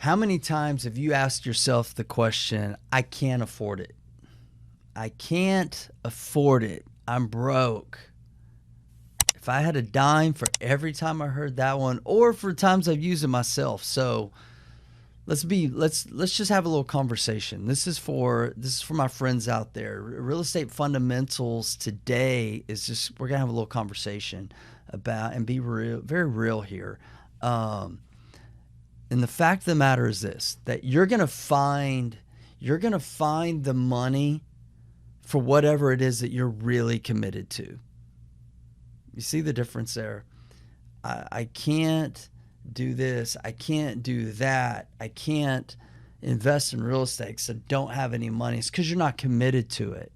How many times have you asked yourself the question, I can't afford it? I can't afford it. I'm broke. If I had a dime for every time I heard that one, or for times I've used it myself. So let's just have a little conversation. This is for my friends out there. Real estate fundamentals today is just, we're gonna have a little conversation about and be real, very real here. And the fact of the matter is this: that you're gonna find the money for whatever it is that you're really committed to. You see the difference there? I can't do this. I can't do that. I can't invest in real estate because I don't have any money. It's because you're not committed to it,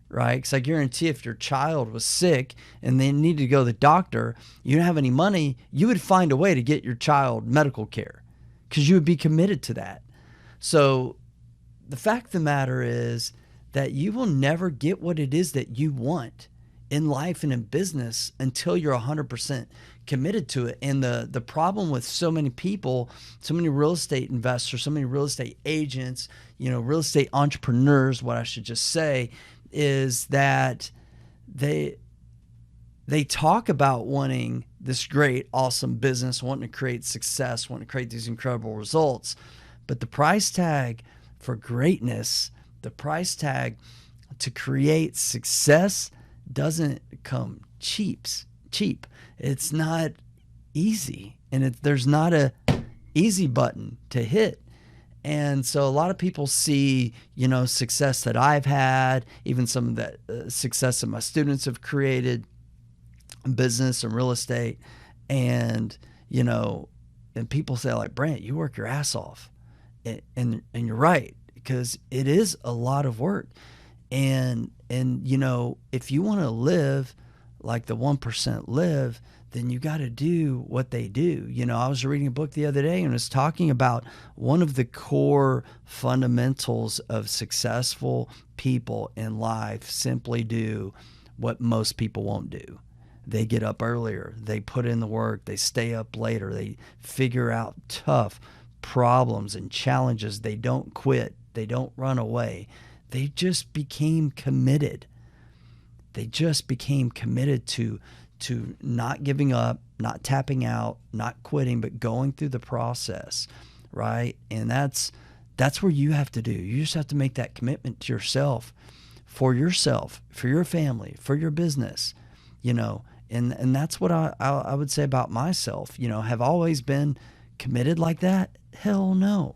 right? Because I guarantee if your child was sick and they needed to go to the doctor, you don't have any money, you would find a way to get your child medical care because you would be committed to that. So the fact of the matter is that you will never get what it is that you want in life and in business until you're 100% committed to it. And the problem with so many people, so many real estate investors, so many real estate agents, real estate entrepreneurs, what I should just say, is that they talk about wanting this great, awesome business, wanting to create success, wanting to create these incredible results. But the price tag for greatness, the price tag to create success doesn't come cheap. It's not easy, and there's not a easy button to hit. And so a lot of people see, success that I've had, even some of that success that my students have created in business and real estate. And, and people say like, Brant, you work your ass off. And you're right, because it is a lot of work. And if you want to live like the 1% live, then you got to do what they do. I was reading a book the other day and it was talking about one of the core fundamentals of successful people in life simply do what most people won't do. They get up earlier, they put in the work, they stay up later, they figure out tough problems and challenges. They don't quit, they don't run away. They just became committed. They just became committed to not giving up, not tapping out, not quitting, but going through the process, right? And that's where you have to do. You just have to make that commitment to yourself, for your family, for your business, and that's what I would say about myself. Have always been committed like that? Hell no.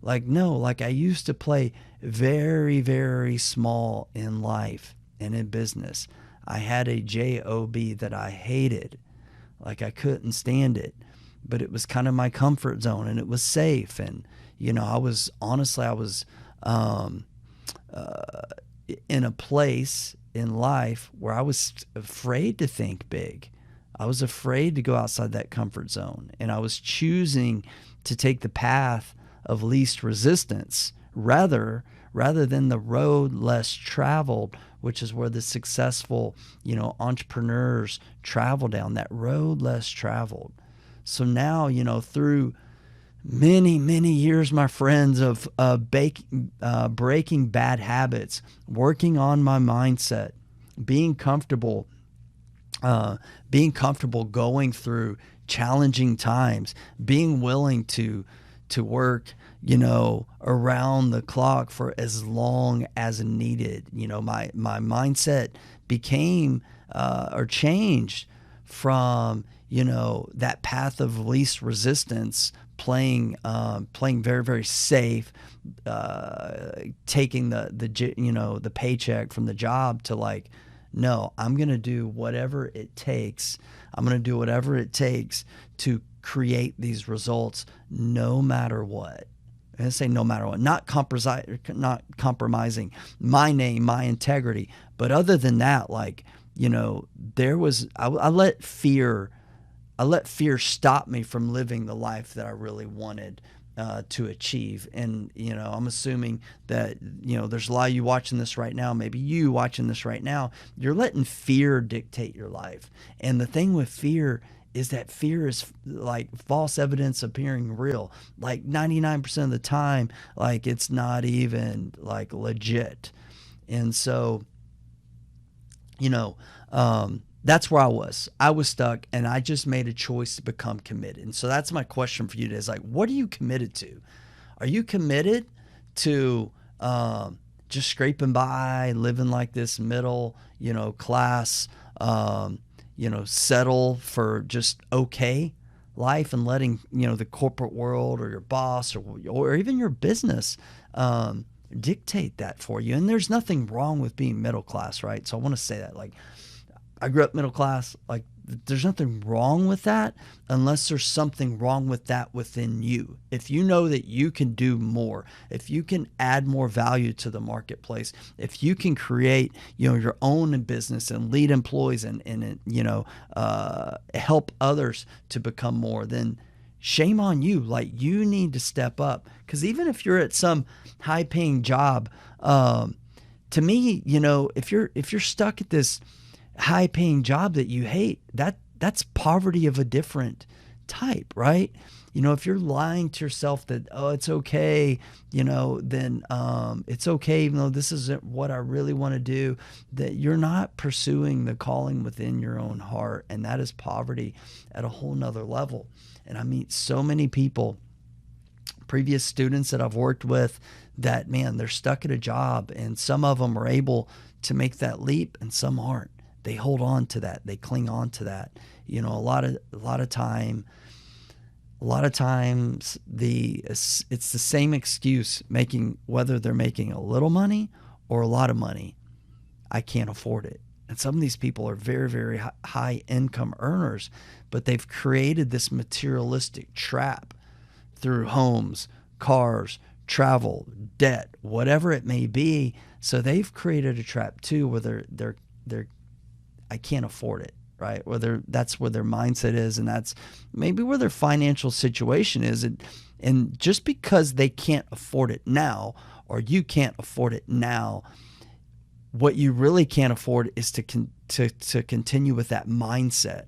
Like I used to play very, very small in life and in business. I had a job that I hated. Like I couldn't stand it, but it was kind of my comfort zone and it was safe. And, I was in a place in life where I was afraid to think big. I was afraid to go outside that comfort zone, and I was choosing to take the path of least resistance rather than the road less traveled, which is where the successful, entrepreneurs travel down, that road less traveled. So now, through many, many years, my friends, of breaking bad habits, working on my mindset, being comfortable going through challenging times, being willing to work, around the clock for as long as needed. My mindset became or changed from, that path of least resistance, playing very, very safe, taking the paycheck from the job, to like, no, I'm going to do whatever it takes. I'm going to do whatever it takes to create these results no matter what. I say no matter what, not compromising my name, my integrity. But other than that, like, I let fear stop me from living the life that I really wanted to achieve. And, I'm assuming that, there's a lot of you watching this right now, maybe you watching this right now, you're letting fear dictate your life. And the thing with fear is that fear is like false evidence appearing real. Like 99% of the time, like it's not even like legit. And so, you know, that's where I was. I was stuck, and I just made a choice to become committed. And so that's my question for you today is like, what are you committed to? Are you committed to just scraping by, living like this middle, class, settle for just okay life and letting, the corporate world or your boss or even your business dictate that for you? And there's nothing wrong with being middle class, right? So I want to say that, like, I grew up middle class. Like, there's nothing wrong with that unless there's something wrong with that within you. If you know that you can do more, if you can add more value to the marketplace, if you can create, your own business and lead employees and help others to become more, then shame on you. Like, you need to step up. Because even if you're at some high paying job, to me, if you're stuck at this high paying job that you hate, that's poverty of a different type, right? If you're lying to yourself that, oh, it's okay, then it's okay, even though this isn't what I really want to do, that you're not pursuing the calling within your own heart. And that is poverty at a whole nother level. And I meet so many people, previous students that I've worked with, that, man, they're stuck at a job, and some of them are able to make that leap and some aren't. They hold on to that. They cling on to that. A lot of times it's the same excuse, whether they're making a little money or a lot of money. I can't afford it. And some of these people are very, very high income earners, but they've created this materialistic trap through homes, cars, travel, debt, whatever it may be. So they've created a trap too, where they're I can't afford it, right? Whether that's where their mindset is, and that's maybe where their financial situation is. And just because they can't afford it now, or you can't afford it now, what you really can't afford is to continue with that mindset,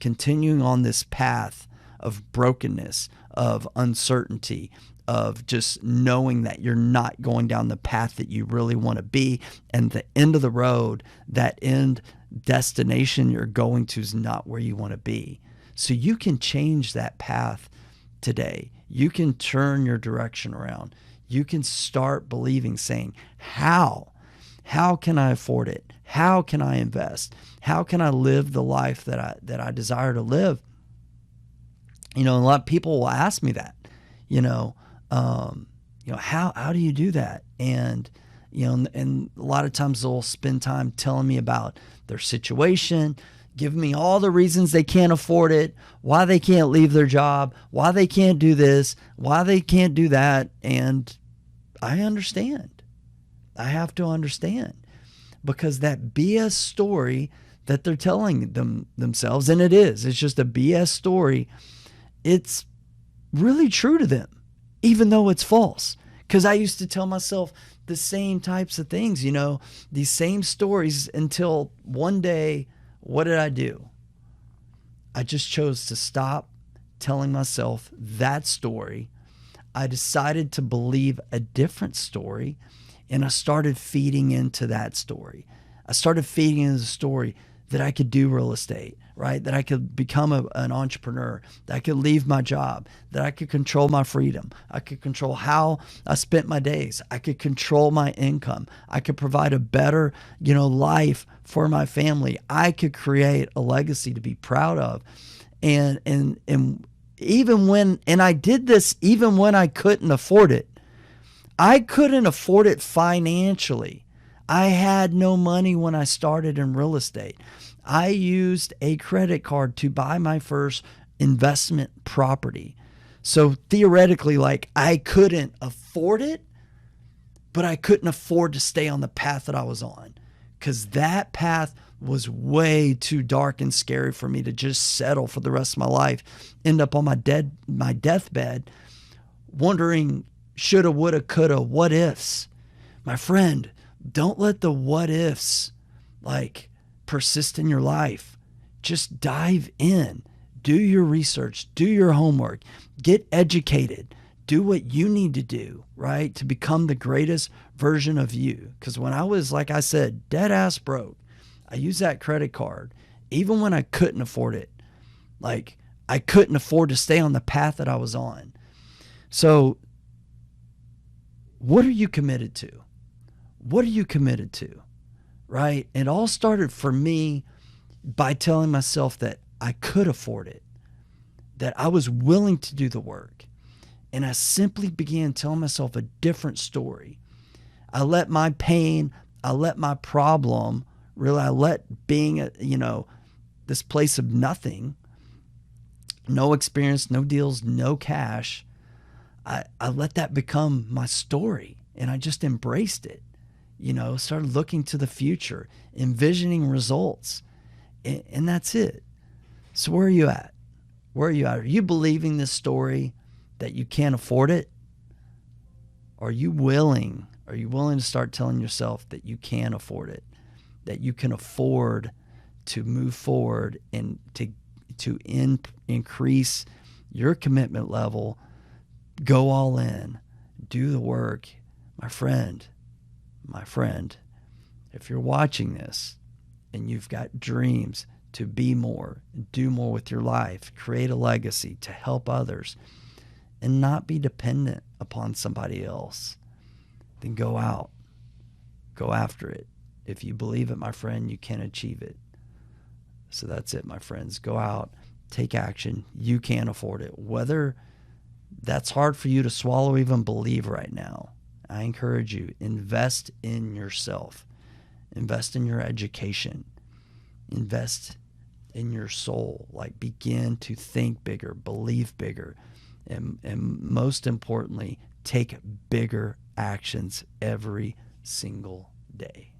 continuing on this path of brokenness, of uncertainty, of just knowing that you're not going down the path that you really want to be. And the end of the road, that end destination you're going to, is not where you want to be. So you can change that path today. You can turn your direction around. You can start believing, saying, how can I afford it? How can I invest? How can I live the life that I desire to live? A lot of people will ask me that, how do you do that? And, and a lot of times they'll spend time telling me about their situation, giving me all the reasons they can't afford it, why they can't leave their job, why they can't do this, why they can't do that. And I understand. I have to understand, because that BS story that they're telling themselves, and it's just a BS story, it's really true to them, even though it's false. Because I used to tell myself the same types of things, these same stories, until one day, what did I do? I just chose to stop telling myself that story. I decided to believe a different story, and I started feeding into that story. I started feeding into the story that I could do real estate, right? That I could become an entrepreneur, that I could leave my job, that I could control my freedom. I could control how I spent my days. I could control my income. I could provide a better, life for my family. I could create a legacy to be proud of. And I did this even when I couldn't afford it. I couldn't afford it financially. I had no money when I started in real estate. I used a credit card to buy my first investment property. So theoretically, like, I couldn't afford it, but I couldn't afford to stay on the path that I was on, because that path was way too dark and scary for me to just settle for the rest of my life, end up on my deathbed, wondering shoulda, woulda, coulda, what ifs. My friend, don't let the what ifs persist in your life. Just dive in. Do your research, do your homework, get educated, do what you need to do, right? To become the greatest version of you. Because when I was, like I said, dead ass broke, I used that credit card, even when I couldn't afford it. Like, I couldn't afford to stay on the path that I was on. So what are you committed to? What are you committed to, right? It all started for me by telling myself that I could afford it, that I was willing to do the work. And I simply began telling myself a different story. I let my pain, I let my problem, really, I let being, this place of nothing, no experience, no deals, no cash, I let that become my story. And I just embraced it, started looking to the future, envisioning results. And that's it. So where are you at? Where are you at? Are you believing this story that you can't afford it? Are you willing to start telling yourself that you can afford it, that you can afford to move forward and to increase your commitment level, go all in, do the work? My friend, if you're watching this and you've got dreams to be more, do more with your life, create a legacy to help others, and not be dependent upon somebody else, then go out. Go after it. If you believe it, my friend, you can achieve it. So that's it, my friends. Go out, take action. You can afford it. Whether that's hard for you to swallow, even believe right now, I encourage you, invest in yourself. Invest in your education. Invest in your soul. Like, begin to think bigger, believe bigger, and most importantly, take bigger actions every single day.